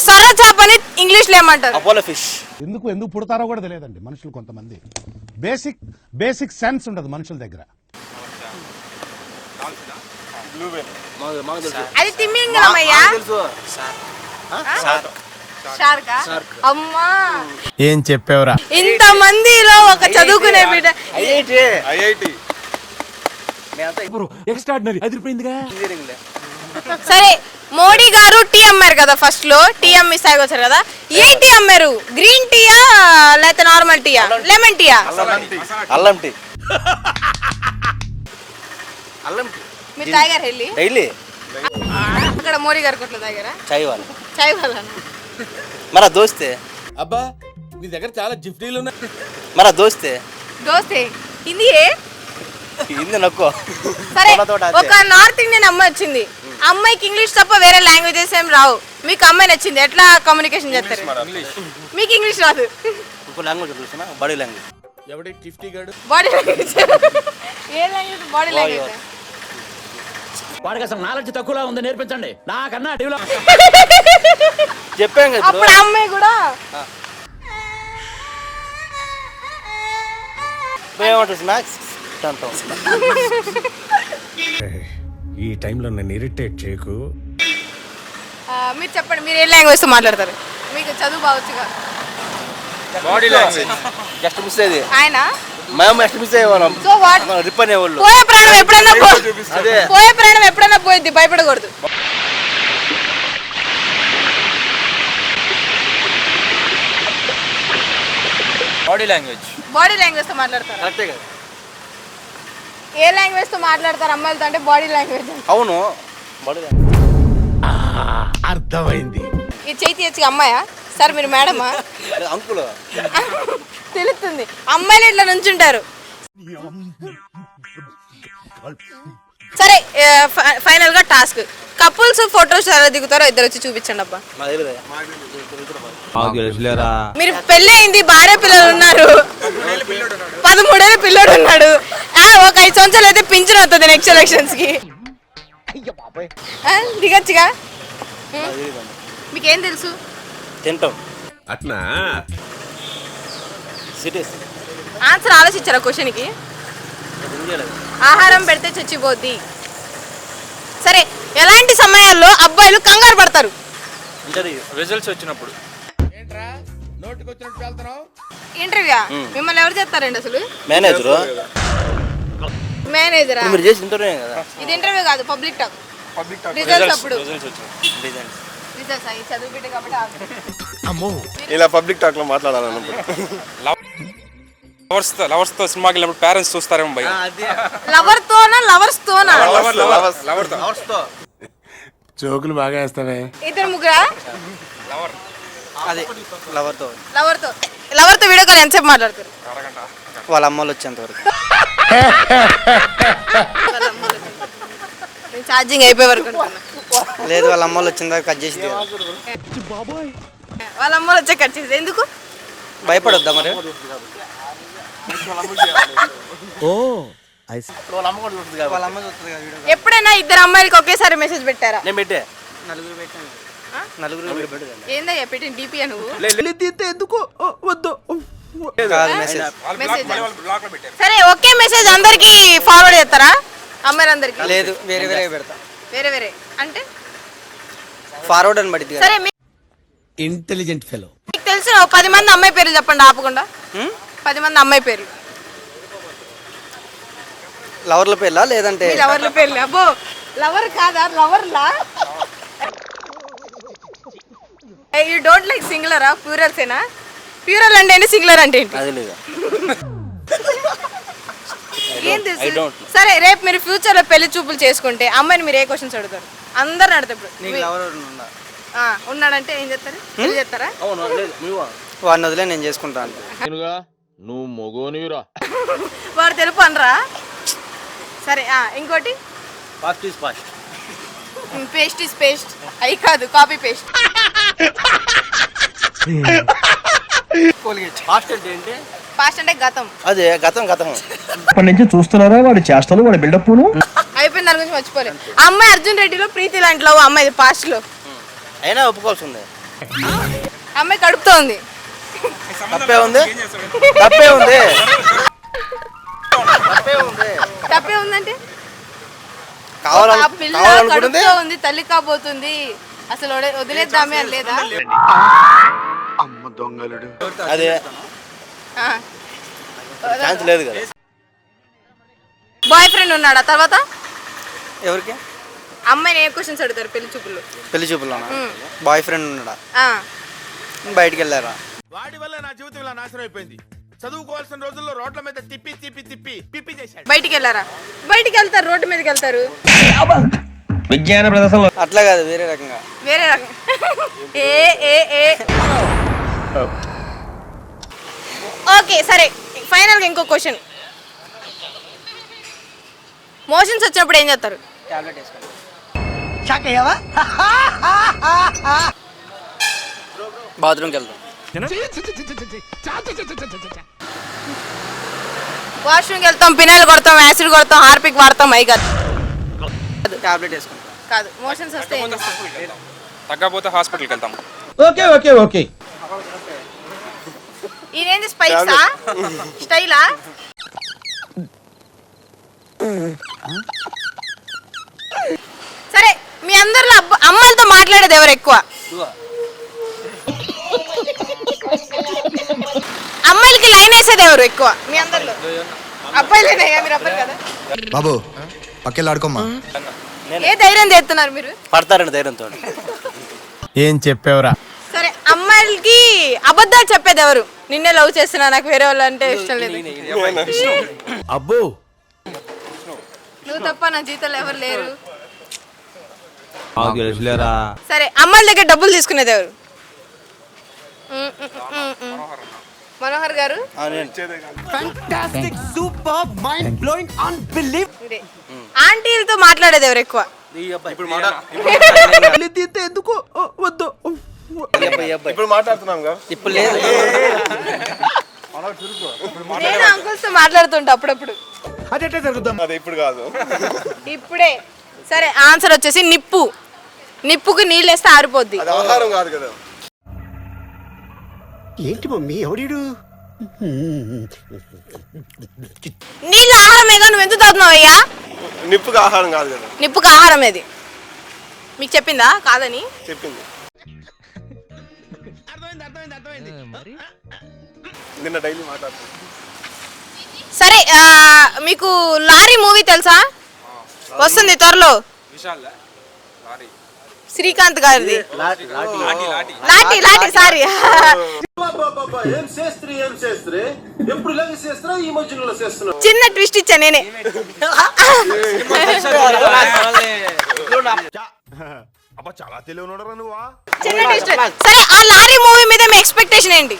సొర చేపని ఇంగ్లీష్ లో ఏమంటారు? Apollo fish. ఎందుకు పుడతారో కూడా తెలియదండి మనుషులు కొంతమంది. బేసిక్ సెన్స్ ఉండదు మనుషుల దగ్గర. అది తిమ్మింగమయ్యా. షార్కా? అమ్మా ఏం చెప్పావురా? ఇంత మందిలో ఒక చదువుకునే బిడ్డ. ఐఐటి సరే, మోడీ గారు టీ అమ్మారు కదా, ఫస్ట్ లో టీ అమ్మి స్థాయికి వచ్చారు కదా. ఏ టీ అమ్మారు? గ్రీన్ టీయా లేకపోతే నార్మల్ టీయా, లెమన్ టీయా? అల్లం టీ. మీరు తాగారు వెళ్ళి? డైలీ అక్కడ మోడీ గారు కొట్లు తాగారా? చాయ్ వాళ్ళు. చాయ్ వాళ్ళ మరా దోస్తే. అబ్బా నీ దగ్గర చాలా జిఫ్టీలు ఉన్నాయి. మరా దోస్తే. దోస్తే హిందీ హిందీ నక్కో. సరే, ఒక నార్త్ ఇండియన్ అమ్మాయి వచ్చింది. అమ్మాయికి ఇంగ్లీష్ తప్ప వేరే లాంగ్వేజెస్ ఏం రావు. మీకు అమ్మాయి నచ్చింది, ఎట్లా కమ్యూనికేషన్ చేస్తారు? మీకు ఇంగ్లీష్ రాదు. ఇంకో లాంగ్వేజ్ చూస్తున్నా, బాడీ లాంగ్వేజ్. ఎవడి టిఫ్టీ గాడు? Body language. ఏ లాంగ్వేజ్? Body language. వాడికి అసలు నాలెడ్జ్ తక్కువలా ఉంది, నేర్పించండి. నాకన్నా చెప్పాం కదా అప్పుడు అమ్మాయి కూడా ఏమంటారు స్నాక్స్ అంటాం. ఈ టైంలో నన్ను ఇరిటేట్ చేయకు. మీరు చెప్పండి, మీరు ఏ లాంగ్వేజ్ తో మాట్లాడతారు? మీకు చదువు బావచ్చుగా. బాడీ లాంగ్వేజ్ జస్ట్ మిస్ అయ్యేది. ఆయన మేము జస్ట్ మిస్ అయ్యేవాళ్ళం. So what? రిప్ అనేవాళ్ళు. పోయే ప్రాణం ఎప్పుడైనా అదే పోయే ప్రాణం ఎప్పుడైనా పోయిద్ది, భయపడకూడదు. Body language. బాడీ లాంగ్వేజ్ తో మాట్లాడతారు. కరెక్టే కదా. ఏ లాంగ్వేజ్ తో మాట్లాడతారు అమ్మాయిలతో అంటే బాడీ లాంగ్వేజ్. అవును, బాడీ లాంగ్వేజ్. అర్థమైంది. ఈ చేతి తెచ్చి అమ్మాయా సార్, మీరు మేడమా? అంకుల్ తెలుస్తుంది. అమ్మాయిలు ఇట్లా నుంచుంటారు. సరే, ఫైనల్ గా టాస్క్. కపుల్స్ ఫోటోస్ ఎలా దిగుతారో ఇద్దరు వచ్చి చూపించండి అబ్బా. మీరు పెళ్లి అయింది, భార్య పిల్లలు ఉన్నారు, 13 ఏళ్ళ పిల్లోడు ఉన్నాడు. ఒక 5 సంవత్సరాలు అయితే పింఛన్ అవుతుంది నెక్స్ట్ ఎలక్షన్స్ కి. దిగచ్చుగా. మీకేం తెలుసు? తింటాం అట్నా? సిటీస్. ఆన్సర్ ఆలోచించారా క్వశ్చన్ కి? ఆహారం పెడితే చచ్చిపోద్ది. సరే, ఎలాంటి సమయాల్లో అబ్బాయిలు కంగారు పడతారు? ఇంటర్వ్యూ రిజల్ట్స్ వచ్చినప్పుడు. ఇంటర్వ్యూ మిమ్మల్ని ఎవరు చేస్తారండి అసలు? మేనేజరు. మేనేజరా? మీరు చేసి ఇంటర్వ్యూ కదా. ఇది ఇంటర్వ్యూ కాదు, పబ్లిక్ టాక్. రిజల్ట్స్ అప్పుడు. రిజల్ట్స్ అయ్యి చదువు బిడ్డ కాబట్టి అమ్మో, ఇలా పబ్లిక్ టాక్ లో మాట్లాడాలన్నప్పుడు లవర్స్ తో సినిమాకి వెళ్ళినప్పుడు పేరెంట్స్ చూస్తారేమో భయ. లవర్ తోనా లవర్స్ తోనా? జోకులు బాగా వేస్తావే. ఇద్దరు ముగ్గురా? అదే లవర్తో. లవర్ తో వీడియో కాల్ ఎంతసేపు మాట్లాడతారు? వాళ్ళ అమ్మలు వచ్చేంత వరకు. ఛార్జింగ్ అయిపోయే వరకు అనుకున్నా. లేదు, వాళ్ళ అమ్మలు వచ్చిన తర్వాత కట్ చేసి వాళ్ళ అమ్మలు వచ్చే కట్ చేసేది ఎందుకు? భయపడొద్దా మరి? ఎప్పుడైనా ఇద్దరు అమ్మాయిలకి ఒకేసారి మెసేజ్ పెట్టారా? నేను పెట్టే నలుగురు ఏందయ్యా పెట్టిన డిపి నువ్వు? సరే, ఒకే మెసేజ్ అందరికి ఫార్వర్డ్ చేస్తారా అమ్మాయిలందరికి? లేదు, వేరే వేరే పెడతా. వేరే అంటే ఫార్వర్డ్ అని పడింది. సరే, ఇంటెలిజెంట్ ఫెలో. మీకు తెలిసిన 10 మంది అమ్మాయి పేర్లు చెప్పండి ఆపకుండా. 10 మంది అమ్మాయి పేర్లు. లవర్ల పేర్లా లేదంటే? లవర్ల పేర్లు. అబ్బో, లవర్ కాదా, లవర్లా? యూ డోంట్ లైక్ సింగులరా, ప్లూరల్స్ ఏనా? ప్లూరల్ అంటే ఏంటి, సింగులర్ అంటే ఏంటి? అది లేదు. ఏం తెలుసు? సరే, రేపు మీరు ఫ్యూచర్ లో పెళ్లి చూపులు చేసుకుంటే అమ్మాయిని మీరు ఏ క్వశ్చన్స్ అడుగుతారు? అందరిని అడుగుతారు. ఉన్నాడంటే ఏం చేస్తారు? పెళ్లి చేస్తారా? వాడిని వదిలే నేను చేసుకుంటాను. నువ్వు మొగోనివిరా. వాడు తెలుపు అనరా? సరే, ఇంకోటి fast is fast. Paste is paste. అయి కాదు, కాపీ పేస్ట్. ఫాస్ట్ అంటే ఏంటి? ఫాస్ట్ అంటే గతం. అదే గతం. అప్పటి నుంచి చూస్తున్నారా వాడి చేష్టలు, వాడి బిల్డప్. అయిపోయింది, దాని గురించి మర్చిపోలేదు. అమ్మాయి అర్జున్ రెడ్డిలో ప్రీతి లాంటి లవ్ అమ్మాయి పాస్ట్ లో. అయినా ఒప్పుకోవాల్సిందే. అమ్మాయి కడుపుతో ఉంది. తప్పే ఉంది తప్పే ఉంది తప్పే ఉంది తప్పే ఉందంటే కావాలని ఆ పిల్ల కావాలనుకుంటుంది కడుపుతో ఉంది, తల్లి కాబోతుంది, అసలు వదిలేద్దామే అని లేదా? అదే ఆ. ఛాన్స్ లేదు కదా. బాయ్ ఫ్రెండ్ ఉన్నాడా తర్వాత? ఎవరికి అమ్మాయిని ఏ క్వశ్చన్స్ అడుగుతారు పెళ్లి చూపుల్లో? పెళ్లి చూపులోనా? బాయ్ ఫ్రెండ్ ఉన్నాడా? ఆ. బయటికి వెళ్ళారా? వాడి వల్ల నా జీవితం ఇలా నాశనం అయిపోయింది. చదువుకోవాల్సిన రోజుల్లో రోడ్ల మీద తిప్పి తిప్పి తిప్పి పిప్పి చేశాడు. బయటికి వెళ్ళారా? బయటికి వెళ్తారు, రోడ్డు మీదకి వెళ్తారు. విజ్ఞాన ప్రదర్శనలో అట్లా కాదు, వేరే రకంగా. వేరే రకం. ఏ ఏ ఏ ఓకే సరే, ఫైనల్గా ఇంకో క్వశ్చన్. మోషన్స్ వచ్చినప్పుడు ఏం చేస్తారు? టాబ్లెట్ వేసుకోండి. బాత్రూమ్కి వెళ్తాం. వాష్రూమ్కి వెళ్తాం, పినాయిల్ కొడతాం, యాసిడ్ కొడతాం, హార్పిక్ వాడతాం, అయి కాదు. టాబ్లెట్ వేసుకుంటాం. కాదు, మోషన్స్ వస్తే ఏం చేస్తాం? తగ్గపోతే హాస్పిటల్కి వెళ్తాం. Okay okay okay. ఇదేంటి స్పైక్సా? స్టైలా? సరే, మీ అందరిలో అమ్మాయిలతో మాట్లాడేది ఎవరు ఎక్కువ? అమ్మాయిలకి లైన్ వేసేది ఎవరు ఎక్కువ మీ అందరిలో? అబ్బాయిలేనయ్యా, మీరు అబ్బాయి కదా. బాబు పక్కెళ్ళి ఆడుకోమ్మా. ఏ ధైర్యం చేస్తున్నారు మీరు? పడతారండి ధైర్యంతో. ఏం చెప్పావురా? సరే, అమ్మాయిలకి అబద్ధాలు చెప్పేది ఎవరు? నిన్నే లవ్ చేస్తున్నా, నాకు వేరే వాళ్ళు అంటే ఇష్టం లేదు. అబ్బో నువ్వు తప్ప నా జీవితంలో ఎవరు లేరు. సరే, అమ్మాయిల దగ్గర డబ్బులు తీసుకునేది ఎవరు? మనోహర్ గారు. ఇదే. ఆంటీలతో మాట్లాడేది ఎవరు ఎక్కువ? ఇప్పుడు మాట్లాడుతున్నాం కదా. ఇప్పుడు లేదు. నేను అంకుల్స్ తో మాట్లాడుతుంటా అప్పుడప్పుడు. అది ఇప్పుడు కాదు. ఇప్పుడే. సరే, ఆన్సర్ వచ్చేసి నిప్పు. నిప్పుకి నీళ్ళు వేస్తే ఆరిపోద్ది. అది ఆహారం కాదు కదా. ఏంటి మమ్మీ ఎవడీడు? నీళ్ళు ఆహారమేగా, నువ్వు ఎందుకు తాగుతున్నావు అయ్యా? నిప్పుకి ఆహారం కాదు కదా. నిప్పుకి ఆహారం ఏది? మీకు చెప్పిందా కాదని? చెప్పింది. నిన్న డైలీ మాట్లాడుతుంది. సరే, మీకు లారీ మూవీ తెలుసా? వస్తుంది త్వరలో. శ్రీకాంత్ గారిది. లాటి లాటి సారీ. చిన్న ట్విస్ట్ ఇచ్చా నేనే. చాలా తెలియనోడరా నువ్వా? చిన్న ట్విస్ట్. సరే, ఆ లారీ మూవీ మీద మీ ఎక్స్పెక్టేషన్ ఏంటి?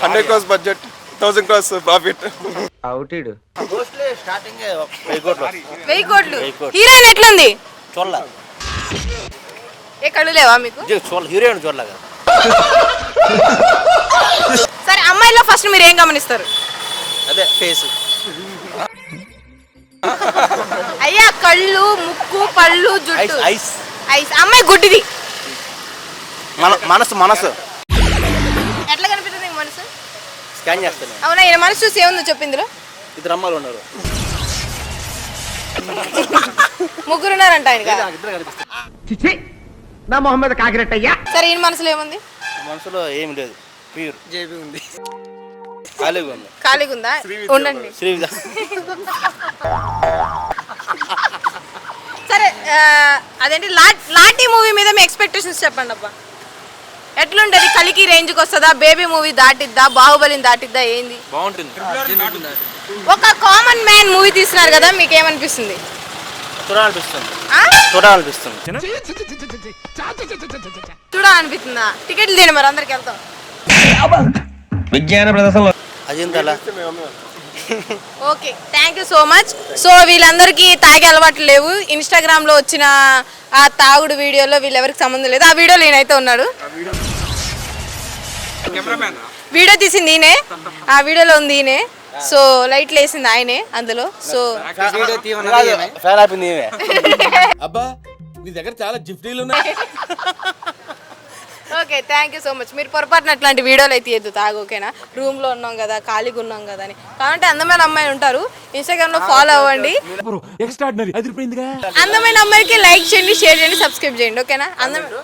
100 crores బడ్జెట్, 1000 crores ప్రాఫిట్. అవుటీడు స్టార్టింగ్ 1000 కోట్లు. 1000 కోట్లు. హీరోయిన్ ఎట్లుంది? చూడలా. ఏ కళ్ళు లేవా మీకు? హీరోయిన్ చూడలాగా. సరే, అమ్మాయిలో ఫస్ట్ మీరు ఏం గమనిస్తారు? అదే ఫేస్. అయ్యా, కళ్ళు, ముక్కు, పళ్ళు, జుట్టు. ఐస్. ఐస్. అమ్మాయి గుడ్డిది. మనసు మనసు ఎట్లా కనిపిస్తుంది నీకు మనసు? స్కాన్ చేస్తాను. అవునా? ఈయన మనసు చూసి ఏముందో చెప్పు ఇందులో. ఇద్దరు అమ్మాయిలు ఉన్నారు. ముగ్గురు ఉన్నారంట ఆయన. ఇద్దరు కనిపిస్తారు. నా మొహమ్మద్ కాకిరెట్టయ్యా. సరే, ఈయన మనసులో ఏముంది? మనసులో ఏమి లేదు, ప్యూర్ జేబీ ఉంది. ఖాళీగా ఉంది. ఖాళీగా ఉందా? ఉండండి. శ్రీవిధ. సరే, అదేంటి లాటీ మూవీ మీద మీ ఎక్స్పెక్టేషన్స్ చెప్పండి అబ్బా. ఎట్లుంటది? కలికి రేంజ్కి వస్తుందా? బేబీ మూవీ దాటిద్దా? బాహుబలిని దాటిద్దా? ఏంది? బాగుంటుంది. ఒక కామన్ మ్యాన్ మూవీ తీస్తున్నారు కదా, మీకు ఏమనిపిస్తుంది? చూడాలనిపిస్తుంది. ఆ? చూడాలనిపిస్తుంది. చూడాలనిపిస్తుందా? టికెట్లు తీయండి మరి, అందరికి వెళ్తాం. విజ్ఞాన ప్రదర్శనలో అజింతలా. Okay, thank you so much. So వీళ్ళందరికీ తాగే అలవాట్లు లేవు. ఇన్స్టాగ్రామ్లో వచ్చిన ఆ తాగుడు వీడియోలో వీళ్ళెవరికి సంబంధం లేదు. ఆ వీడియోలో ఈయనైతే ఉన్నాడు. వీడియో తీసింది ఈయనే, ఆ వీడియోలో ఉంది ఈయనే. సో లైట్లు వేసింది ఆయనే అందులో. సో ఫ్యాన్ ఆపింది ఈమె. అబ్బా నీ దగ్గర చాలా జిఫ్టీలు ఉన్నాయి. Okay thank you so much. మీరు పొరపాటున అట్లాంటి వీడియోలు అయితే తీయద్దు తాగు, ఓకేనా? రూమ్లో ఉన్నాం కదా, ఖాళీగా ఉన్నాం కదా అని. కాబట్టి అందమైన అమ్మాయి ఉంటారు, ఇన్స్టాగ్రామ్లో ఫాలో అవ్వండి. అందమైన అమ్మాయికి లైక్ చేయండి, షేర్ చేయండి, సబ్స్క్రైబ్ చేయండి, ఓకేనా? అందమైన